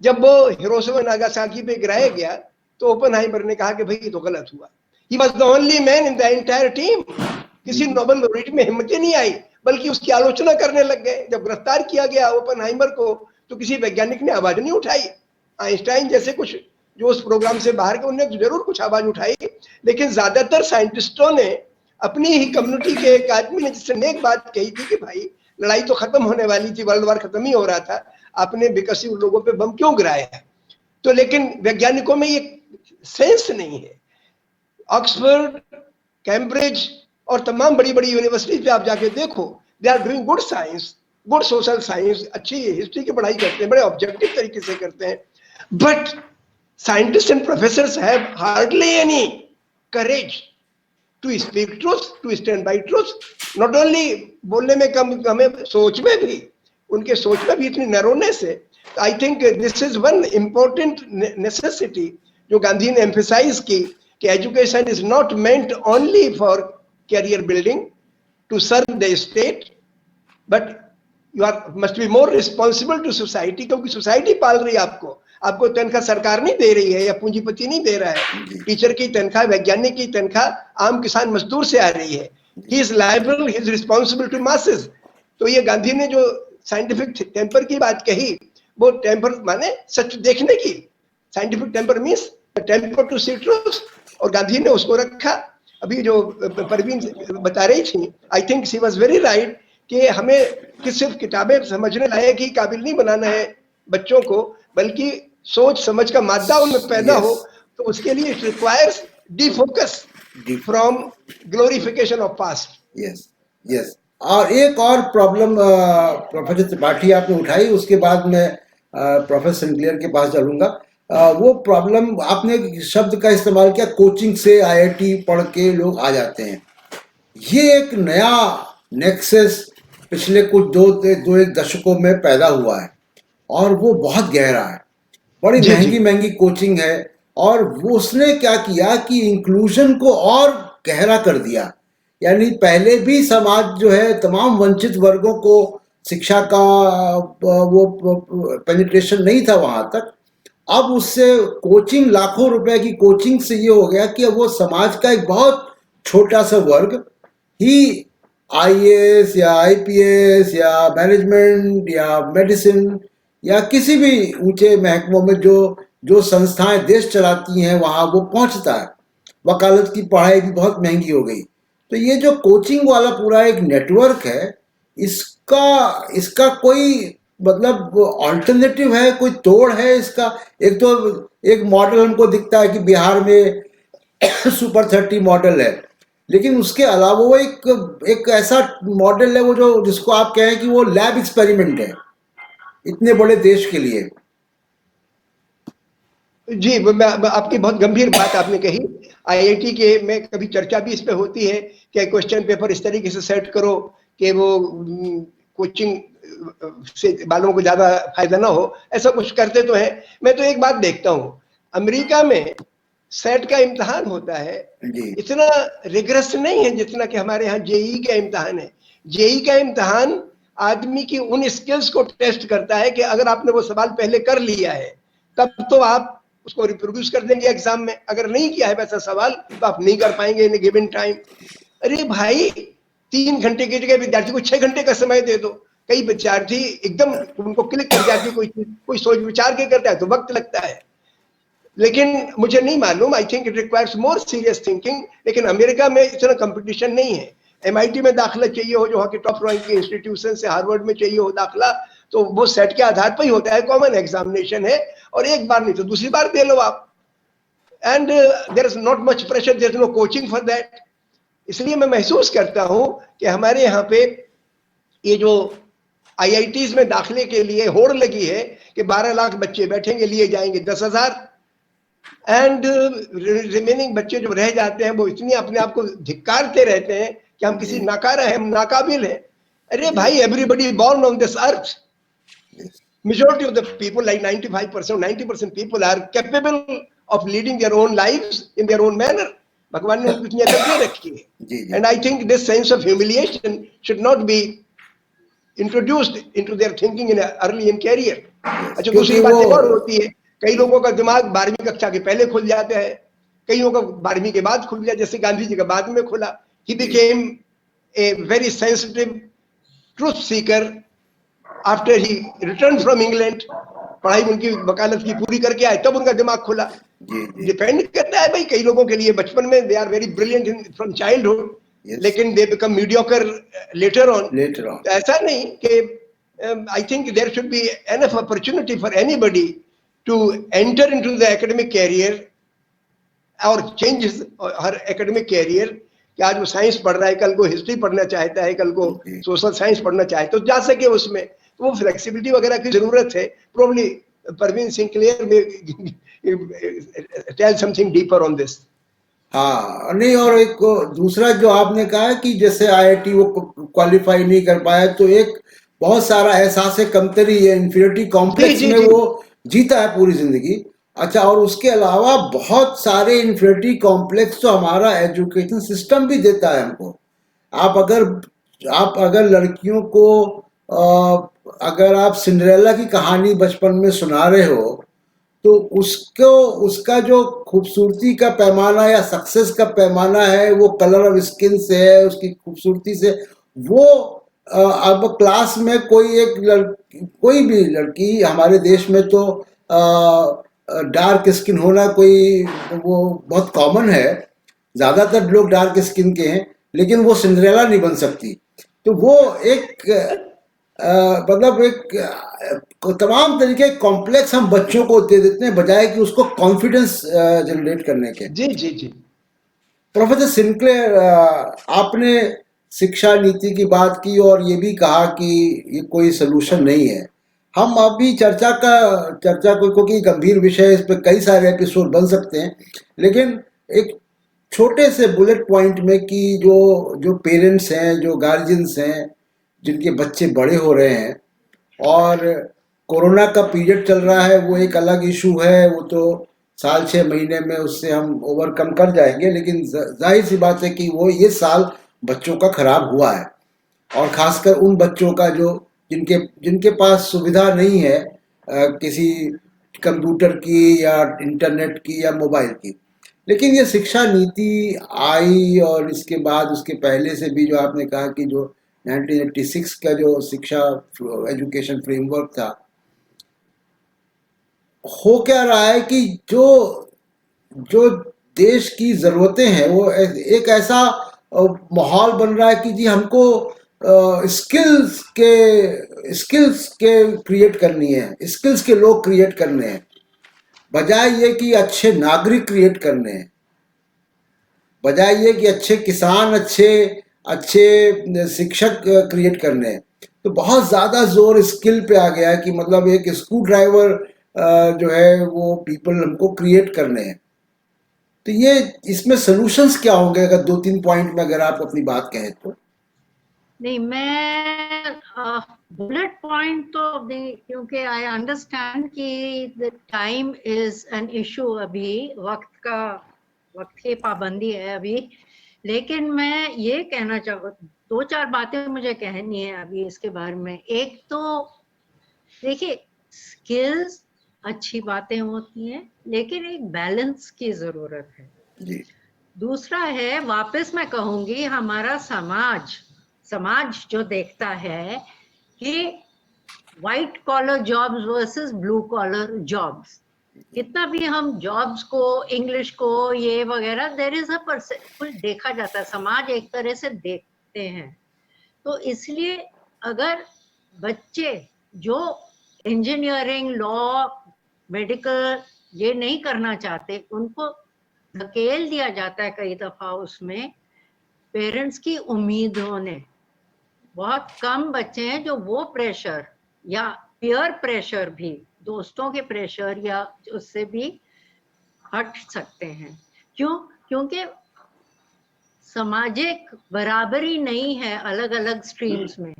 जब वो हिरोशिमा नागासाकी पे गिराया गया तो ओपेनहाइमर ने कहा कि भाई ये तो गलत हुआ। He was the only man in the entire team. किसी नोबेल लॉरेट में हिम्मत ही नहीं आई, बल्कि उसकी आलोचना करने लग गए। जब गिरफ्तार किया गया ओपेनहाइमर को तो किसी वैज्ञानिक ने आवाज नहीं उठाई। आइंस्टाइन जैसे कुछ जो उस प्रोग्राम से बाहर के, उन्होंने जरूर कुछ आवाज उठाई, लेकिन ज्यादातर साइंटिस्टों ने, अपनी ही कम्युनिटी के एक आदमी ने जिसने एक बात कही थी कि भाई लड़ाई तो खत्म होने वाली थी, वर्ल्ड वार खत्म ही हो रहा था, आपने विकसित लोगों पे बम क्यों गिराया है? तो लेकिन वैज्ञानिकों में ये सेंस नहीं है। ऑक्सफोर्ड, कैम्ब्रिज और तमाम बड़ी बड़ी यूनिवर्सिटी पे आप जाके देखो, they are doing good science, good social science, अच्छी हिस्ट्री की पढ़ाई करते हैं, बड़े ऑब्जेक्टिव तरीके से करते हैं। But scientist and professors have hardly any courage to speak truth, to stand by truth. Not only बोलने में कम, हमें सोच में भी, उनके सोच में भी इतनी नैरोनेस है। I think this is one important necessity जो गांधी ने एम्फेसाइज की कि education is not meant only for career building to serve the state, but you are must be more responsible to society, क्योंकि सोसाइटी पाल रही है आपको। आपको तनख्वाह सरकार नहीं दे रही है या पूंजीपति नहीं दे रहा है। टीचर की तनख्वाह, वैज्ञानिक की तनख्वाह आम किसान मजदूर से आ रही है। He is liable, he is responsible to masses. तो ये गांधी ने जो साइंटिफिक टेम्पर की बात कही, वो टेम्पर माने सच देखने की, scientific temper means temper to see truth, और गांधी ने उसको रखा। अभी जो परवीन बता रही थी, I think she was very right कि हमें कि सिर्फ किताबें समझने लायक ही काबिल नहीं बनाना है बच्चों को, बल्कि सोच समझ का मादा उनमें पैदा हो। तो उसके लिए it requires defocus from glorification of past. Yes yes. और एक और प्रॉब्लम प्रोफेसर त्रिपाठी आपने उठाई, उसके बाद मैं प्रोफेसर सिंक्लेयर के पास चलूंगा। वो प्रॉब्लम, आपने एक शब्द का इस्तेमाल किया, कोचिंग से आईआईटी पढ़ के लोग आ जाते हैं। ये एक नया नेक्सस पिछले कुछ दो एक दशकों में पैदा हुआ है, और वो बहुत गहरा है। बड़ी महंगी महंगी कोचिंग है, और वो उसने क्या किया कि इंक्लूजन को और गहरा कर दिया। यानी पहले भी समाज जो है, तमाम वंचित वर्गों को शिक्षा का वो पेनिट्रेशन नहीं था वहाँ तक। अब उससे कोचिंग, लाखों रुपए की कोचिंग से ये हो गया कि अब वो समाज का एक बहुत छोटा सा वर्ग ही आईएएस या आईपीएस या मैनेजमेंट या मेडिसिन या किसी भी ऊंचे महकमों में जो संस्थाएं देश चलाती हैं वहाँ वो पहुँचता है। वकालत की पढ़ाई भी बहुत महंगी हो गई। तो ये जो कोचिंग वाला पूरा एक नेटवर्क है, इसका कोई मतलब ऑल्टरनेटिव है, कोई तोड़ है इसका? एक तो एक मॉडल हमको दिखता है कि बिहार में सुपर 30 मॉडल है, लेकिन उसके अलावा वो एक ऐसा मॉडल है वो जो जिसको आप कहें कि वो लैब एक्सपेरिमेंट है इतने बड़े देश के लिए। जी, आपकी बहुत गंभीर बात आपने कही। आईआईटी के में कभी चर्चा भी इस पे होती है कि क्वेश्चन पेपर इस तरीके से सेट करो कि वो कोचिंग से वालों को ज्यादा फायदा ना हो, ऐसा कुछ करते तो है। मैं तो एक बात देखता हूँ, अमेरिका में सेट का इम्तिहान होता है, इतना रिग्रेस नहीं है जितना कि हमारे यहाँ जेई का इम्तिहान है। जेई का इम्तिहान आदमी की उन स्किल्स को टेस्ट करता है कि अगर आपने वो सवाल पहले कर लिया है तब तो आप उसको रिप्रोड्यूस कर देंगे एग्जाम में, अगर नहीं किया है वैसा सवाल तो आप नहीं कर पाएंगे इन गिवन टाइम। अरे भाई, 3 घंटे की जगह विद्यार्थी को 6 घंटे का समय दे दो। कई विद्यार्थी एकदम उनको क्लिक कर जाती, कोई सोच विचार के करता है तो वक्त लगता है। लेकिन मुझे नहीं मालूम, I think it requires more serious thinking. लेकिन अमेरिका में इतना कंपटीशन नहीं है। एमआईटी में दाखिला चाहिए हो, जो वहाँ के टॉप रैंक के इंस्टीट्यूशन से, हार्वर्ड में चाहिए हो दाखिला, तो वो सेट के आधार पर ही होता है, कॉमन एग्जामिनेशन है, और एक बार नहीं तो दूसरी बार दे लो आप। And there is not much pressure, there is no coaching for that. इसलिए मैं महसूस करता हूं कि हमारे यहाँ पे ये जो आईआईटीज में दाखिले के लिए होड़ लगी है कि 12 लाख बच्चे बैठेंगे, लिए जाएंगे 10,000, एंड रिमेनिंग बच्चे जो रह जाते हैं वो इतनी अपने आप को धिक्कारते रहते हैं कि हम किसी नाकारा है, हम नाकाबिल हैं। अरे भाई, everybody born on this earth, majority of the people, like 95%, 90% people are capable of leading their own lives in their own manner. भगवान ने उतनी अकल दे रखी है। And I think this sense of humiliation should not be introduced into their thinking in early in career. अच्छा, क्योंकि दूसरी बात एक और वो होती है, कई लोगों का दिमाग 12वीं कक्षा के पहले खुल जाता है, कईयों का 12वीं के बाद खुल गया, जैसे गांधी जी का बाद में खुला। He became a very sensitive truth Sikar after he return from England. पढ़ाई उनकी वकालत की पूरी करके आए, तब उनका दिमाग खुला। जी जी डिपेंड करता है भाई, कई लोगों के लिए बचपन में they are very brilliant in from childhood, yes लेकिन they become mediocre later on. Later on. तो ऐसा नहीं कि I think there should be enough opportunity for anybody to enter into the academic career और चेंज हर एकेडमिक कैरियर, कि आज वो science पढ़ रहा है, कल को हिस्ट्री पढ़ना चाहता है, कल को जी सोशल साइंस पढ़ना चाहे तो जा सके उसमें। तो वो फ्लेक्सिबिलिटी वगैरह की जरूरत है। Probably Parveen Sinclair may tell something deeper on this. हाँ नहीं, और एक दूसरा जो आपने कहा कि जैसे आईआईटी वो क्वालिफाई नहीं कर पाया, तो एक बहुत सारा एहसास कमतरी है, इंफीरियरिटी जी कॉम्प्लेक्स जी में जी। वो जीता है पूरी जिंदगी। अच्छा, और उसके अलावा बहुत सारे इंफीरियरिटी कॉम्प्लेक्स तो हमारा एजुकेशन सिस्टम भी देता है हमको। आप अगर आप अगर लड़कियों को अगर आप सिंड्रेला की कहानी बचपन में सुना रहे हो, तो उसको उसका जो खूबसूरती का पैमाना या सक्सेस का पैमाना है वो कलर ऑफ स्किन से है, उसकी खूबसूरती से। वो अब क्लास में कोई एक लड़की, कोई भी लड़की हमारे देश में तो डार्क स्किन होना कोई वो बहुत कॉमन है, ज़्यादातर लोग डार्क स्किन के हैं, लेकिन वो सिंड्रेला नहीं बन सकती। तो वो एक मतलब एक तमाम तरीके कॉम्प्लेक्स हम बच्चों को दे देते हैं, बजाय कि उसको कॉन्फिडेंस जनरेट करने के। जी जी जी। प्रोफेसर सिंक्लेयर, आपने शिक्षा नीति की बात की और ये भी कहा कि ये कोई सलूशन नहीं है। हम अभी चर्चा को, क्योंकि गंभीर विषय, इस पर कई सारे एपिसोड बन सकते हैं, लेकिन एक छोटे से बुलेट पॉइंट में कि जो जो पेरेंट्स हैं, जो गार्जियंस हैं, जिनके बच्चे बड़े हो रहे हैं, और कोरोना का पीरियड चल रहा है, वो एक अलग इशू है, वो तो साल 6 महीने में उससे हम ओवरकम कर जाएंगे, लेकिन जाहिर सी बात है कि वो ये साल बच्चों का खराब हुआ है, और खासकर उन बच्चों का जो जिनके जिनके पास सुविधा नहीं है किसी कंप्यूटर की या इंटरनेट की या मोबाइल की। लेकिन ये शिक्षा नीति आई, और इसके बाद उसके पहले से भी जो आपने कहा कि जो 1986 का जो शिक्षा एजुकेशन फ्रेमवर्क था, हो क्या रहा है कि जो जो देश की ज़रूरतें हैं वो एक ऐसा माहौल बन रहा है कि जी हमको स्किल्स के क्रिएट करनी है, स्किल्स के लोग क्रिएट करने हैं, बजाय ये कि अच्छे नागरिक क्रिएट करने हैं, बजाय ये कि अच्छे किसान, अच्छे अच्छे शिक्षक क्रिएट करने हैं। तो बहुत ज़्यादा जोर स्किल पे आ गया है कि मतलब एक स्क्रू ड्राइवर जो है वो पीपल हमको क्रिएट करने हैं। तो ये इसमें सॉल्यूशंस क्या होंगे, अगर 2-3 पॉइंट में अगर आप अपनी बात कहें तो? नहीं, मैं बुलेट पॉइंट तो नहीं, क्योंकि आई अंडरस्टैंड कि the time is an issue, अभी वक्त की पाबंदी है अभी। लेकिन मैं ये कहना चाहूँ, 2-4 बातें मुझे कहनी है अभी इसके बारे में। एक तो देखिए, स्किल्स अच्छी बातें होती हैं, लेकिन एक बैलेंस की जरूरत है। जी दूसरा है, वापस मैं कहूंगी, हमारा समाज जो देखता है कि white collar jobs versus blue collar jobs, कितना भी हम जॉब्स को, इंग्लिश को, ये वगैरह, देयर इज अ कुछ देखा जाता है, समाज एक तरह से देखते हैं। तो इसलिए अगर बच्चे जो इंजीनियरिंग, लॉ, मेडिकल ये नहीं करना चाहते, उनको धकेल दिया जाता है कई दफा उसमें पेरेंट्स की उम्मीदों ने। बहुत कम बच्चे हैं जो वो प्रेशर या पीयर प्रेशर भी, दोस्तों के प्रेशर या उससे भी हट सकते हैं। क्यों? क्योंकि सामाजिक बराबरी नहीं है अलग अलग स्ट्रीम्स में।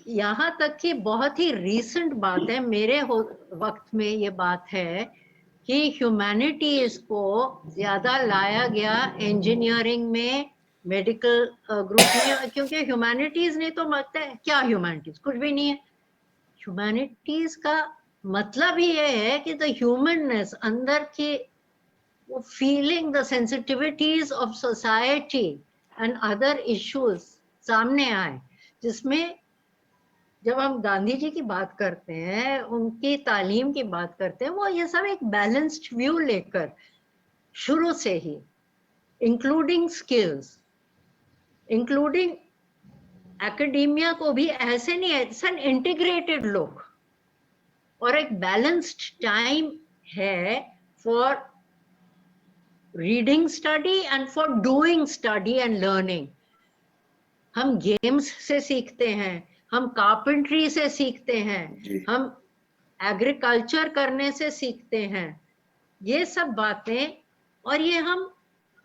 यहाँ तक कि बहुत ही रीसेंट बात है, मेरे वक्त में ये बात है कि ह्यूमैनिटीज को ज्यादा लाया गया इंजीनियरिंग में, मेडिकल ग्रुप में, क्योंकि ह्यूमैनिटीज नहीं तो लगता है क्या, ह्यूमैनिटीज कुछ भी नहीं है। ह्यूमैनिटीज का मतलब ही ये है कि द ह्यूमननेस, अंदर की वो feeling, the sensitivities of society and other issues सामने आए, जिसमें जब हम गांधी जी की बात करते हैं, उनकी तालीम की बात करते हैं, वो ये सब एक बैलेंस्ड व्यू लेकर शुरू से ही, इंक्लूडिंग स्किल्स, इंक्लूडिंग एकेडेमिया को भी ऐसे नहीं, ऐसा इंटीग्रेटेड लोग, और एक बैलेंस्ड टाइम है for reading study and for doing study and learning. हम गेम्स से सीखते हैं, हम कारपेंट्री से सीखते हैं, जी। हम एग्रीकल्चर करने से सीखते हैं, ये सब बातें। और ये हम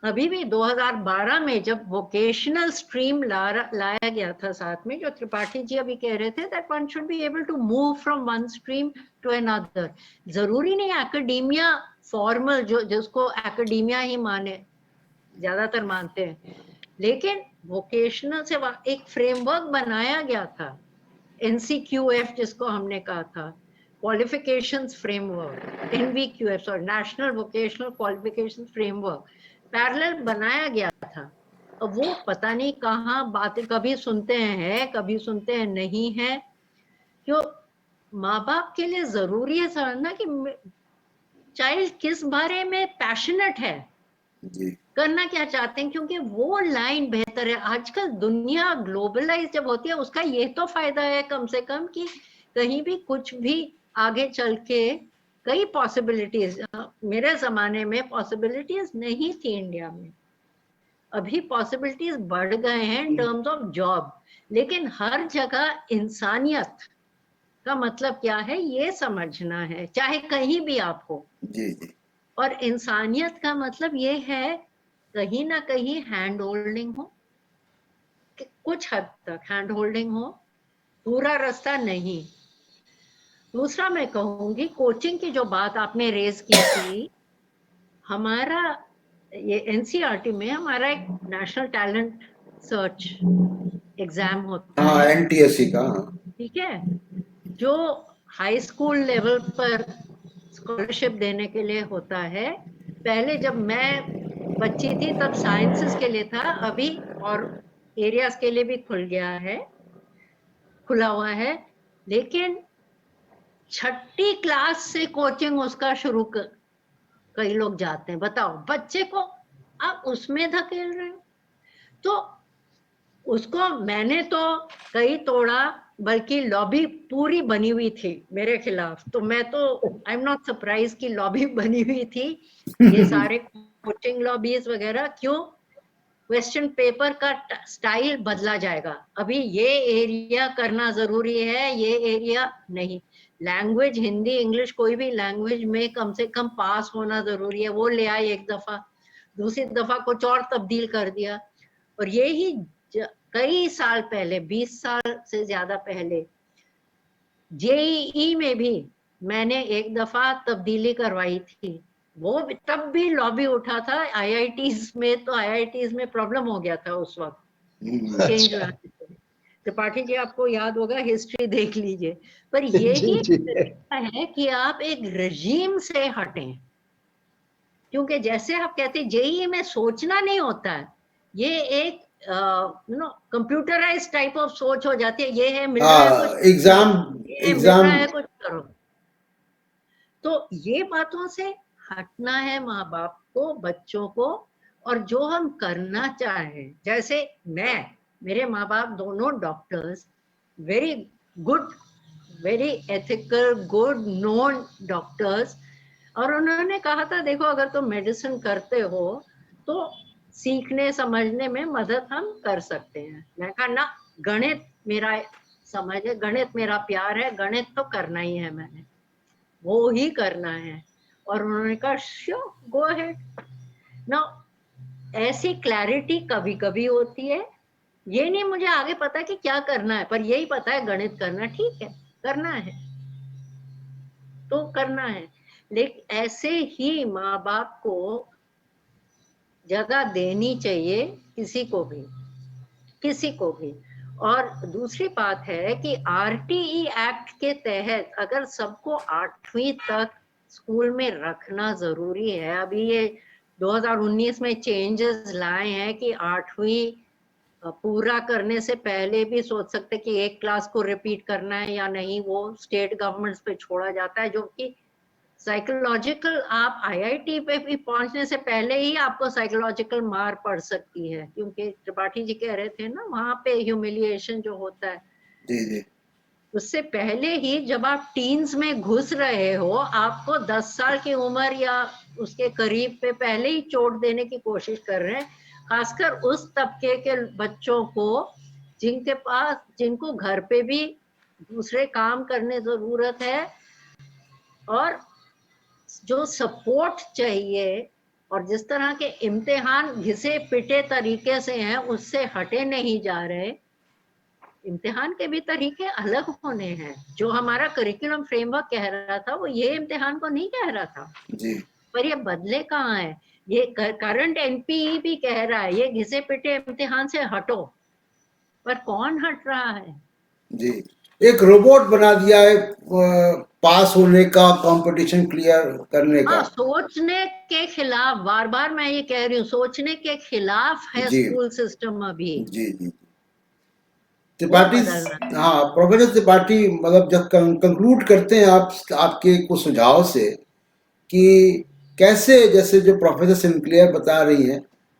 अभी भी 2012 में जब वोकेशनल स्ट्रीम लाया गया था साथ में, जो त्रिपाठी जी अभी कह रहे थे, that one should be able to move from one stream to another. जरूरी नहीं एकेडेमिया फॉर्मल, जो जिसको एकेडेमिया ही माने, ज्यादातर मानते हैं, लेकिन वोकेशनल से एक फ्रेमवर्क बनाया गया था, NCQF जिसको हमने कहा था, क्वालिफिकेशंस फ्रेमवर्क, NVQF और national vocational qualification framework parallel बनाया गया था। अब वो पता नहीं कहाँ बातें कभी सुनते हैं, कभी सुनते हैं नहीं है। क्यों माँ बाप के लिए जरूरी है समझना कि चाइल्ड किस बारे में पैशनेट है, जी। करना क्या चाहते हैं, क्योंकि वो लाइन बेहतर है। आजकल दुनिया ग्लोबलाइज जब होती है, उसका ये तो फायदा है कम से कम कि कहीं भी कुछ भी आगे चल के कई पॉसिबिलिटीज, मेरे जमाने में पॉसिबिलिटीज नहीं थी इंडिया में, अभी पॉसिबिलिटीज बढ़ गए हैं इन टर्म्स ऑफ जॉब, लेकिन हर जगह इंसानियत का मतलब क्या है ये समझना है, चाहे कहीं भी आप हो। जी जी। और इंसानियत का मतलब ये है कहीं ना कहीं हैंड होल्डिंग हो, कुछ हद तक हैंड होल्डिंग हो, पूरा रास्ता नहीं। दूसरा मैं कहूंगी, कोचिंग की जो बात आपने रेज की थी, हमारा ये NCERT में हमारा एक नेशनल टैलेंट सर्च एग्जाम होता हाँ, है, NTSC का। ठीक है, जो हाई स्कूल लेवल पर स्कॉलरशिप देने के लिए होता है। पहले जब मैं बच्ची थी तब साइंसेस के लिए था, अभी और एरियाज के लिए भी खुला हुआ है, लेकिन 6ठी क्लास से कोचिंग उसका शुरू कई लोग जाते हैं। बताओ बच्चे को आप उसमें धकेल रहे हो, तो उसको मैंने तो कई तोड़ा, बल्कि लॉबी पूरी बनी हुई थी मेरे खिलाफ, तो मैं तो आई एम नॉट सरप्राइज कि लॉबी बनी हुई थी, ये सारे कोचिंग लॉबीज वगैरह। क्यों? क्वेश्चन पेपर का स्टाइल बदला जाएगा, अभी ये एरिया करना जरूरी है, ये एरिया नहीं। लैंग्वेज हिंदी इंग्लिश कोई भी लैंग्वेज में कम से कम पास होना जरूरी है, वो ले आए एक दफा, दूसरी दफा कुछ और तब्दील कर दिया। और ये ही कई साल पहले, 20 साल से ज्यादा पहले, JEE में भी मैंने एक दफा तब्दीली करवाई थी, वो तब भी लॉबी उठा था IITs में, तो IITs में प्रॉब्लम हो गया था उस वक्त चेंज अच्छा। लाने के लिए। त्रिपाठी जी आपको याद होगा, हिस्ट्री देख लीजिए। पर जी यही जी। तरीका है कि आप एक रजीम से हटें, क्योंकि जैसे आप कहते हैं JEE में सोचना नहीं होता है, ये एक कंप्यूटराइज टाइप ऑफ सोच हो जाती है, ये है मिल रहा है कुछ, एग्जाम ये मिल एग्जाम रहा है कुछ करो। तो ये बातों से हटना है माँ बाप को, बच्चों को। और जो हम करना चाहें, जैसे मेरे माँ बाप दोनों doctors, very good, very ethical, good known doctors, और उन्होंने कहा था देखो अगर तुम मेडिसिन करते हो तो सीखने समझने में मदद हम कर सकते हैं। मैं कहा ना, गणित मेरा समझ है, गणित मेरा प्यार है, गणित तो करना ही है, मैंने वो ही करना है। और उन्होंने कहा श्योर, गो अहेड। ना ऐसी क्लैरिटी कभी कभी होती है, ये नहीं मुझे आगे पता कि क्या करना है, पर यही पता है गणित करना, ठीक है करना है तो करना है। लेकिन ऐसे ही माँ बाप को जगह देनी चाहिए, किसी को भी, किसी को भी। और दूसरी बात है कि आरटीई एक्ट के तहत अगर सबको 8वीं तक स्कूल में रखना जरूरी है, अभी ये 2019 में चेंजेस लाए हैं कि 8वीं पूरा करने से पहले भी सोच सकते कि एक क्लास को रिपीट करना है या नहीं, वो स्टेट गवर्नमेंट्स पे छोड़ा जाता है, जो कि साइकोलॉजिकल, आप आईआईटी पे भी पहुंचने से पहले ही आपको साइकोलॉजिकल मार पड़ सकती है, क्योंकि त्रिपाठी जी कह रहे थे ना वहां पे ह्यूमिलिएशन जो होता है, जी जी उससे पहले ही जब आप टीन्स में घुस रहे हो, आपको 10 साल की उम्र या उसके करीब पे पहले ही चोट देने की कोशिश कर रहे हैं, खासकर उस तबके के बच्चों को जिनके पास, जिनको घर पे भी दूसरे काम करने जरूरत है और जो सपोर्ट चाहिए, और जिस तरह के इम्तिहान घिसे पिटे तरीके से हैं उससे हटे नहीं जा रहे। इम्तिहान के भी तरीके अलग होने हैं, जो हमारा करिकुलम फ्रेमवर्क कह रहा था वो ये इम्तिहान को नहीं कह रहा था, जी पर ये बदले कहाँ है, ये करंट एनपीई भी कह रहा है ये घिसे पिटे इम्तिहान से हटो, पर कौन हट रहा है? जी। एक रोबोट बना दिया है पास होने का, कंपटीशन क्लियर करने का। हाँ, सोचने के खिलाफ, बार बार मैं ये कह रही हूँ, सोचने के खिलाफ है जी स्कूल सिस्टम अभी। जी जी वो त्रिपाठी, बदलना है। हाँ प्रोफेसर त्रिपाठी, मतलब जब कंक्लूड करते हैं आप आपके कुछ सुझाव से कि कैसे, जैसे जो प्रोफेसर सिंक्लेयर बता रही हैं,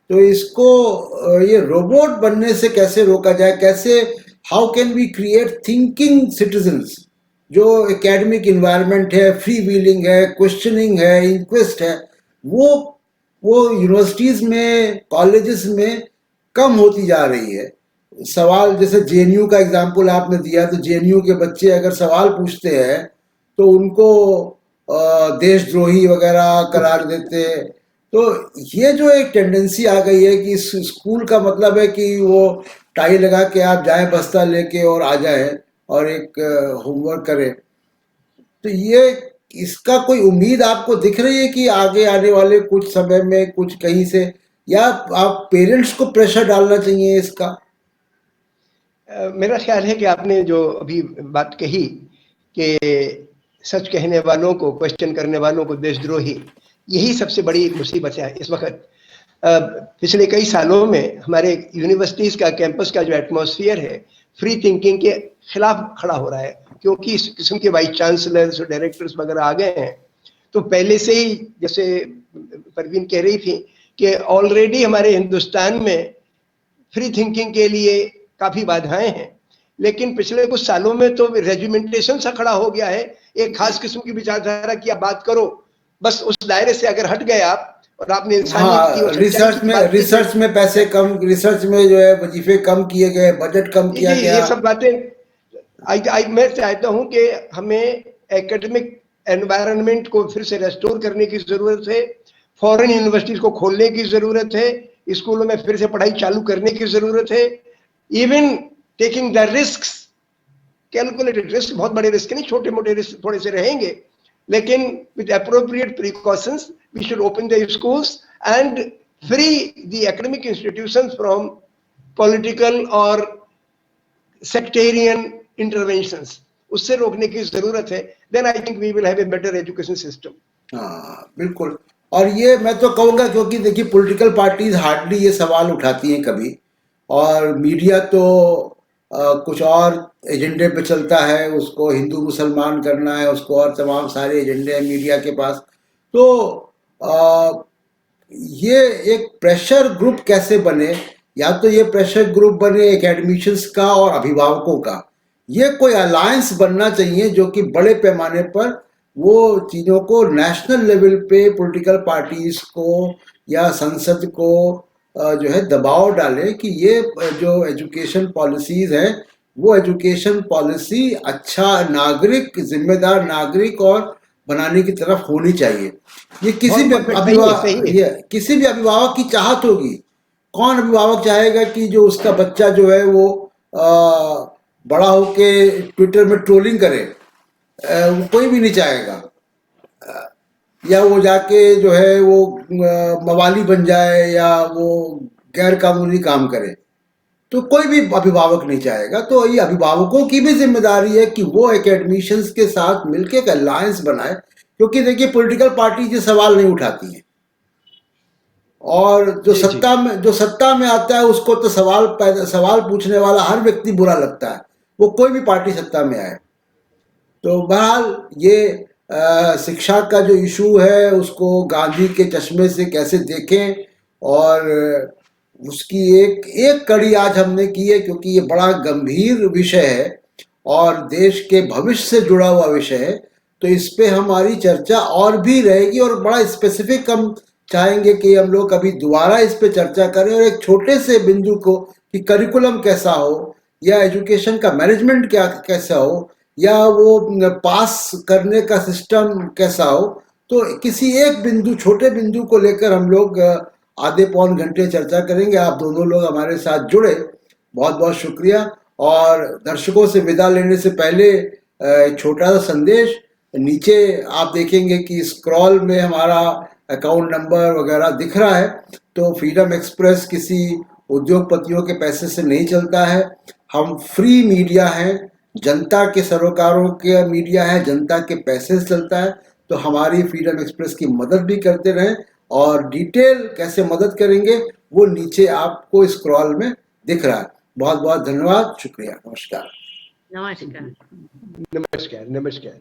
तो इसको ये रोबोट बनने से कैसे रोका जाए, कैसे, how can we create thinking citizens, जो एकेडमिक इन्वायरमेंट है, फ्री व्हीलिंग है, क्वेश्चनिंग है, इंक्वेस्ट है, वो वो यूनिवर्सिटीज़ में, कॉलेजेस में कम होती जा रही है। सवाल जैसे जेएनयू का एग्जांपल आपने दिया, तो जेएनयू के बच्चे अगर सवाल पूछते हैं तो उनको देशद्रोही वगैरह करार देते हैं। तो ये जो एक टेंडेंसी आ गई है कि स्कूल का मतलब है कि वो टाई लगा के आप जाएं बस्ता लेके और आ जाएं और एक होमवर्क करें, तो ये, इसका कोई उम्मीद आपको दिख रही है कि आगे आने वाले कुछ समय में कुछ कहीं से, या आप पेरेंट्स को प्रेशर डालना चाहिए इसका? मेरा ख्याल है कि आपने जो अभी बात कही कि सच कहने वालों को, क्वेश्चन करने वालों को देशद्रोही, यही सबसे बड़ी मुसीबत है इस वक्त। पिछले कई सालों में हमारे यूनिवर्सिटीज का, कैंपस का जो एटमॉस्फेयर है, फ्री थिंकिंग के खिलाफ खड़ा हो रहा है, क्योंकि इस किस्म के वाइस चांसलर्स और डायरेक्टर्स वगैरह आ गए हैं। तो पहले से ही, जैसे परवीन कह रही थी, कि ऑलरेडी हमारे हिंदुस्तान में फ्री थिंकिंग के लिए काफी बाधाएं हैं, लेकिन पिछले कुछ सालों में तो रेजिमेंटेशन सा खड़ा हो गया है, एक खास किस्म की विचारधारा की आप बात करो, बस उस दायरे से अगर हट गए आप, और आपने इंसानियत की हाँ, और सच्चाई की बात की, रिसर्च में पैसे कम, रिसर्च में जो है वजीफे कम किए गए, बजट कम किया जी, गया। ये सब बातें मैं चाहता हूं कि हमें एकेडमिक एनवायरनमेंट को फिर से रेस्टोर करने की जरूरत है, फॉरेन यूनिवर्सिटीज को खोलने की जरूरत है, स्कूलों में फिर से पढ़ाई चालू करने की जरूरत है, even taking the risk, calculated risk, बहुत बड़े रिस्क नहीं, छोटे मोटे रिस्क थोड़े से रहेंगे, लेकिन with appropriate precautions we should open the schools and free the academic institutions from political और सेक्टेरियन इंटरवेंशंस, उससे रोकने की जरूरत है। Then I think we will have a better education system. हाँ बिल्कुल। और ये मैं तो कहूँगा, क्योंकि देखिए पॉलिटिकल पार्टीज हार्डली ये सवाल उठाती हैं कभी, और मीडिया तो कुछ और एजेंडे पे चलता है, उसको हिंदू मुसलमान करना है, उसको और तमाम सारे एजेंडे हैं मीडिया के पास। तो आ, ये एक प्रेशर ग्रुप कैसे बने, या तो ये प्रेशर ग्रुप बने एकेडमिशियंस का और अभिभावकों का, ये कोई अलायंस बनना चाहिए जो कि बड़े पैमाने पर वो चीज़ों को नेशनल लेवल पे पॉलिटिकल पार्टीज को या संसद को जो है दबाव डाले कि ये जो एजुकेशन पॉलिसीज हैं, वो एजुकेशन पॉलिसी अच्छा नागरिक, जिम्मेदार नागरिक और बनाने की तरफ होनी चाहिए। ये किसी भी किसी भी अभिभावक की चाहत होगी। कौन अभिभावक चाहेगा कि जो उसका बच्चा जो है वो बड़ा होके ट्विटर में ट्रोलिंग करे? वो कोई भी नहीं चाहेगा। या वो जाके जो है वो मवाली बन जाए या वो गैर कानूनी काम करे। तो कोई भी अभिभावक नहीं चाहेगा। तो ये अभिभावकों की भी जिम्मेदारी है कि वो एकेडमिशियंस के साथ मिलकर एक अलायंस बनाए, क्योंकि देखिए पॉलिटिकल पार्टी ये सवाल नहीं उठाती है, और जो जी, जी। सत्ता में आता है उसको तो सवाल पूछने वाला हर व्यक्ति बुरा लगता है, वो कोई भी पार्टी सत्ता में आए। तो बहरहाल ये शिक्षा का जो इशू है उसको गांधी के चश्मे से कैसे देखें, और उसकी एक एक कड़ी आज हमने की है, क्योंकि ये बड़ा गंभीर विषय है और देश के भविष्य से जुड़ा हुआ विषय है। तो इस पे हमारी चर्चा और भी रहेगी, और बड़ा स्पेसिफिक हम चाहेंगे कि हम लोग कभी दोबारा इस पे चर्चा करें, और एक छोटे से बिंदु को कि करिकुलम कैसा हो, या एजुकेशन का मैनेजमेंट कैसा हो, या वो पास करने का सिस्टम कैसा हो, तो किसी एक बिंदु, छोटे बिंदु को लेकर हम लोग आधे पौन घंटे चर्चा करेंगे। आप दोनों लोग हमारे साथ जुड़े, बहुत बहुत शुक्रिया। और दर्शकों से विदा लेने से पहले एक छोटा सा संदेश, नीचे आप देखेंगे कि स्क्रॉल में हमारा अकाउंट नंबर वगैरह दिख रहा है। तो फ्रीडम एक्सप्रेस किसी उद्योगपतियों के पैसे से नहीं चलता है, हम फ्री मीडिया हैं, जनता के सरोकारों के मीडिया है, जनता के पैसे से चलता है। तो हमारी फ्रीडम एक्सप्रेस की मदद भी करते रहें, और डिटेल कैसे मदद करेंगे वो नीचे आपको स्क्रॉल में दिख रहा है। बहुत बहुत धन्यवाद, शुक्रिया, नमस्कार। नमस्कार। नमस्कार, नमस्कार।